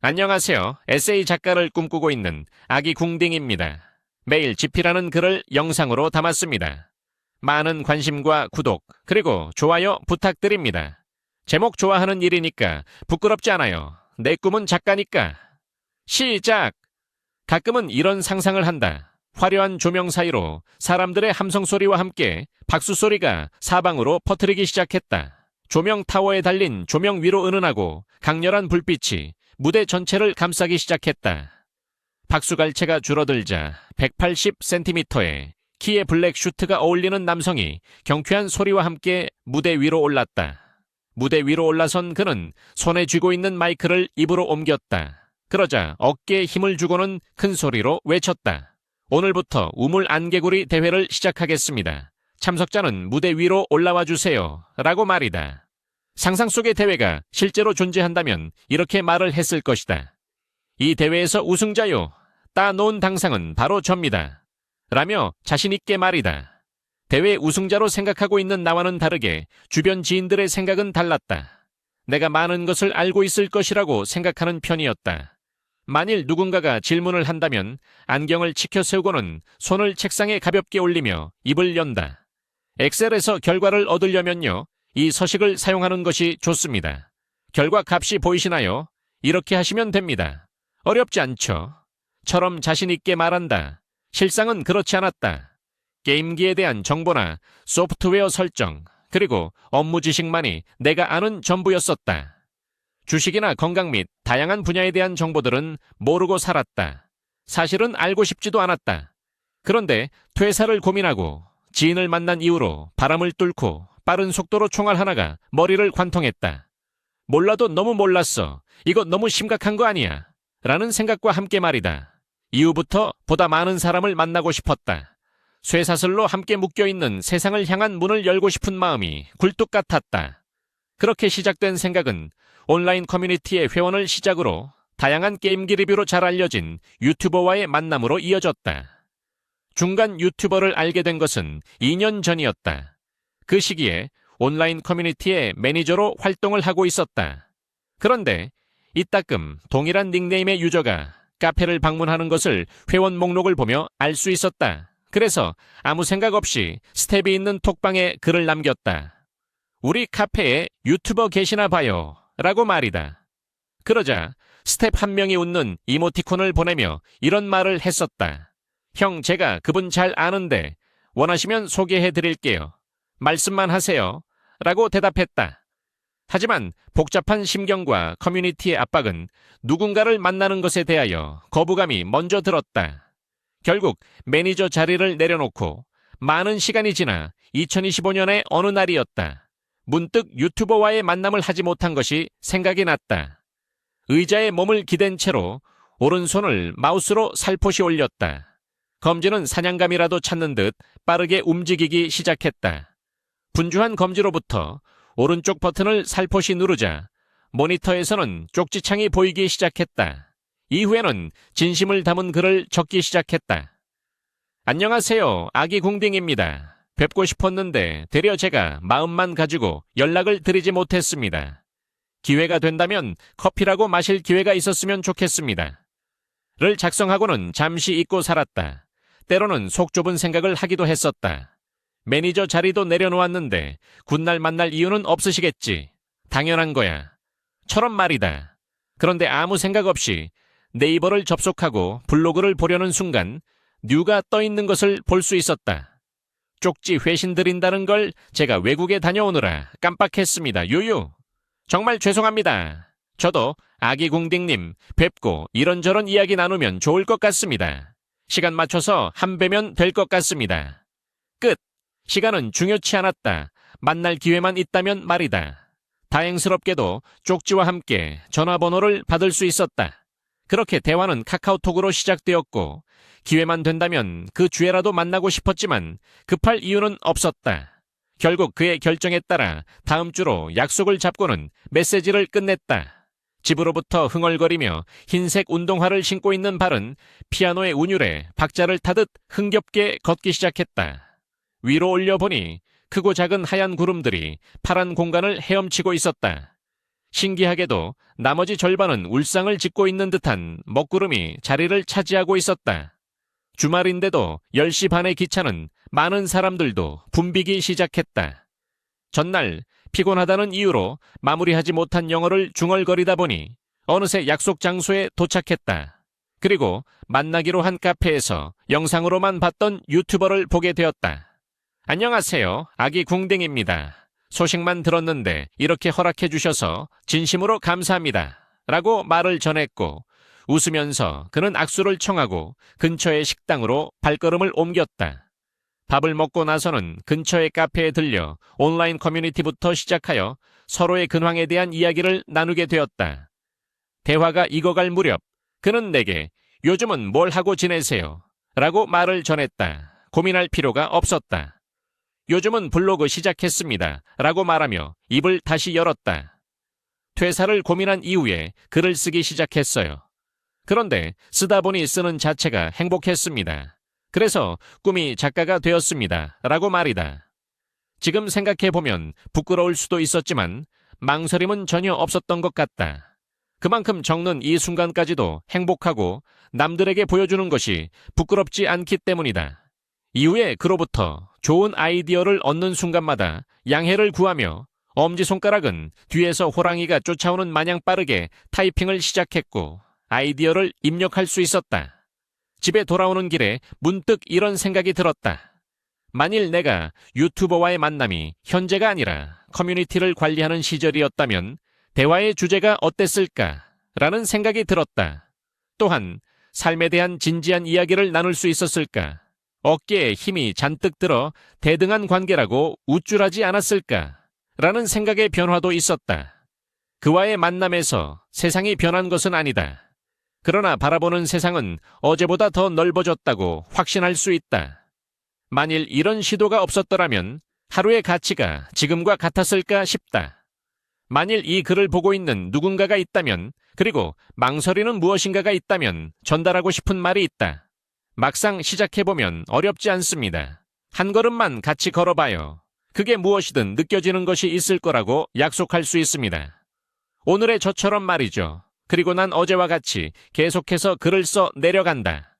안녕하세요. 에세이 작가를 꿈꾸고 있는 아기 궁딩입니다. 매일 집필하는 글을 영상으로 담았습니다. 많은 관심과 구독, 그리고 좋아요 부탁드립니다. 제목 좋아하는 일이니까 부끄럽지 않아요. 내 꿈은 작가니까. 시작! 가끔은 이런 상상을 한다. 화려한 조명 사이로 사람들의 함성 소리와 함께 박수 소리가 사방으로 퍼뜨리기 시작했다. 조명 타워에 달린 조명 위로 은은하고 강렬한 불빛이 무대 전체를 감싸기 시작했다. 박수갈채가 줄어들자 180cm의 키의 블랙 슈트가 어울리는 남성이 경쾌한 소리와 함께 무대 위로 올랐다. 무대 위로 올라선 그는 손에 쥐고 있는 마이크를 입으로 옮겼다. 그러자 어깨에 힘을 주고는 큰 소리로 외쳤다. 오늘부터 우물 안개구리 대회를 시작하겠습니다. 참석자는 무대 위로 올라와 주세요. 라고 말이다. 상상 속의 대회가 실제로 존재한다면 이렇게 말을 했을 것이다. 이 대회에서 우승자요. 따놓은 당상은 바로 접니다. 라며 자신있게 말이다. 대회 우승자로 생각하고 있는 나와는 다르게 주변 지인들의 생각은 달랐다. 내가 많은 것을 알고 있을 것이라고 생각하는 편이었다. 만일 누군가가 질문을 한다면 안경을 치켜 세우고는 손을 책상에 가볍게 올리며 입을 연다. 엑셀에서 결과를 얻으려면요. 이 서식을 사용하는 것이 좋습니다. 결과 값이 보이시나요? 이렇게 하시면 됩니다. 어렵지 않죠? 처럼 자신있게 말한다. 실상은 그렇지 않았다. 게임기에 대한 정보나 소프트웨어 설정, 그리고 업무 지식만이 내가 아는 전부였었다. 주식이나 건강 및 다양한 분야에 대한 정보들은 모르고 살았다. 사실은 알고 싶지도 않았다. 그런데 퇴사를 고민하고 지인을 만난 이후로 바람을 뚫고 빠른 속도로 총알 하나가 머리를 관통했다. 몰라도 너무 몰랐어. 이거 너무 심각한 거 아니야? 라는 생각과 함께 말이다. 이후부터 보다 많은 사람을 만나고 싶었다. 쇠사슬로 함께 묶여있는 세상을 향한 문을 열고 싶은 마음이 굴뚝 같았다. 그렇게 시작된 생각은 온라인 커뮤니티의 회원을 시작으로 다양한 게임기 리뷰로 잘 알려진 유튜버와의 만남으로 이어졌다. 중간 유튜버를 알게 된 것은 2년 전이었다. 그 시기에 온라인 커뮤니티의 매니저로 활동을 하고 있었다. 그런데 이따금 동일한 닉네임의 유저가 카페를 방문하는 것을 회원 목록을 보며 알 수 있었다. 그래서 아무 생각 없이 스텝이 있는 톡방에 글을 남겼다. 우리 카페에 유튜버 계시나 봐요. 라고 말이다. 그러자 스텝 한 명이 웃는 이모티콘을 보내며 이런 말을 했었다. 형, 제가 그분 잘 아는데 원하시면 소개해드릴게요. 말씀만 하세요. 라고 대답했다. 하지만 복잡한 심경과 커뮤니티의 압박은 누군가를 만나는 것에 대하여 거부감이 먼저 들었다. 결국 매니저 자리를 내려놓고 많은 시간이 지나 2025년의 어느 날이었다. 문득 유튜버와의 만남을 하지 못한 것이 생각이 났다. 의자에 몸을 기댄 채로 오른손을 마우스로 살포시 올렸다. 검지는 사냥감이라도 찾는 듯 빠르게 움직이기 시작했다. 분주한 검지로부터 오른쪽 버튼을 살포시 누르자 모니터에서는 쪽지창이 보이기 시작했다. 이후에는 진심을 담은 글을 적기 시작했다. 안녕하세요. 아기 궁딩입니다. 뵙고 싶었는데 되려 제가 마음만 가지고 연락을 드리지 못했습니다. 기회가 된다면 커피라고 마실 기회가 있었으면 좋겠습니다. 를 작성하고는 잠시 잊고 살았다. 때로는 속 좁은 생각을 하기도 했었다. 매니저 자리도 내려놓았는데 굿날 만날 이유는 없으시겠지. 당연한 거야. 처럼 말이다. 그런데 아무 생각 없이 네이버를 접속하고 블로그를 보려는 순간 뉴가 떠있는 것을 볼 수 있었다. 쪽지 회신 드린다는 걸 제가 외국에 다녀오느라 깜빡했습니다. 유유. 정말 죄송합니다. 저도 아기 궁딩님 뵙고 이런저런 이야기 나누면 좋을 것 같습니다. 시간 맞춰서 한 배면 될 것 같습니다. 끝. 시간은 중요치 않았다. 만날 기회만 있다면 말이다. 다행스럽게도 쪽지와 함께 전화번호를 받을 수 있었다. 그렇게 대화는 카카오톡으로 시작되었고 기회만 된다면 그 주에라도 만나고 싶었지만 급할 이유는 없었다. 결국 그의 결정에 따라 다음 주로 약속을 잡고는 메시지를 끝냈다. 집으로부터 흥얼거리며 흰색 운동화를 신고 있는 발은 피아노의 운율에 박자를 타듯 흥겹게 걷기 시작했다. 위로 올려보니 크고 작은 하얀 구름들이 파란 공간을 헤엄치고 있었다. 신기하게도 나머지 절반은 울상을 짓고 있는 듯한 먹구름이 자리를 차지하고 있었다. 주말인데도 10시 반의 기차는 많은 사람들도 붐비기 시작했다. 전날 피곤하다는 이유로 마무리하지 못한 영어를 중얼거리다 보니 어느새 약속 장소에 도착했다. 그리고 만나기로 한 카페에서 영상으로만 봤던 유튜버를 보게 되었다. 안녕하세요. 아기 궁뎅입니다. 소식만 들었는데 이렇게 허락해 주셔서 진심으로 감사합니다. 라고 말을 전했고 웃으면서 그는 악수를 청하고 근처의 식당으로 발걸음을 옮겼다. 밥을 먹고 나서는 근처의 카페에 들려 온라인 커뮤니티부터 시작하여 서로의 근황에 대한 이야기를 나누게 되었다. 대화가 익어갈 무렵 그는 내게 요즘은 뭘 하고 지내세요? 라고 말을 전했다. 고민할 필요가 없었다. 요즘은 블로그 시작했습니다. 라고 말하며 입을 다시 열었다. 퇴사를 고민한 이후에 글을 쓰기 시작했어요. 그런데 쓰다 보니 쓰는 자체가 행복했습니다. 그래서 꿈이 작가가 되었습니다. 라고 말이다. 지금 생각해보면 부끄러울 수도 있었지만 망설임은 전혀 없었던 것 같다. 그만큼 적는 이 순간까지도 행복하고 남들에게 보여주는 것이 부끄럽지 않기 때문이다. 이후에 그로부터 좋은 아이디어를 얻는 순간마다 양해를 구하며 엄지손가락은 뒤에서 호랑이가 쫓아오는 마냥 빠르게 타이핑을 시작했고 아이디어를 입력할 수 있었다. 집에 돌아오는 길에 문득 이런 생각이 들었다. 만일 내가 유튜버와의 만남이 현재가 아니라 커뮤니티를 관리하는 시절이었다면 대화의 주제가 어땠을까? 라는 생각이 들었다. 또한 삶에 대한 진지한 이야기를 나눌 수 있었을까? 어깨에 힘이 잔뜩 들어 대등한 관계라고 우쭐하지 않았을까? 라는 생각의 변화도 있었다. 그와의 만남에서 세상이 변한 것은 아니다. 그러나 바라보는 세상은 어제보다 더 넓어졌다고 확신할 수 있다. 만일 이런 시도가 없었더라면 하루의 가치가 지금과 같았을까 싶다. 만일 이 글을 보고 있는 누군가가 있다면, 그리고 망설이는 무엇인가가 있다면 전달하고 싶은 말이 있다. 막상 시작해보면 어렵지 않습니다. 한 걸음만 같이 걸어봐요. 그게 무엇이든 느껴지는 것이 있을 거라고 약속할 수 있습니다. 오늘의 저처럼 말이죠. 그리고 난 어제와 같이 계속해서 글을 써 내려간다.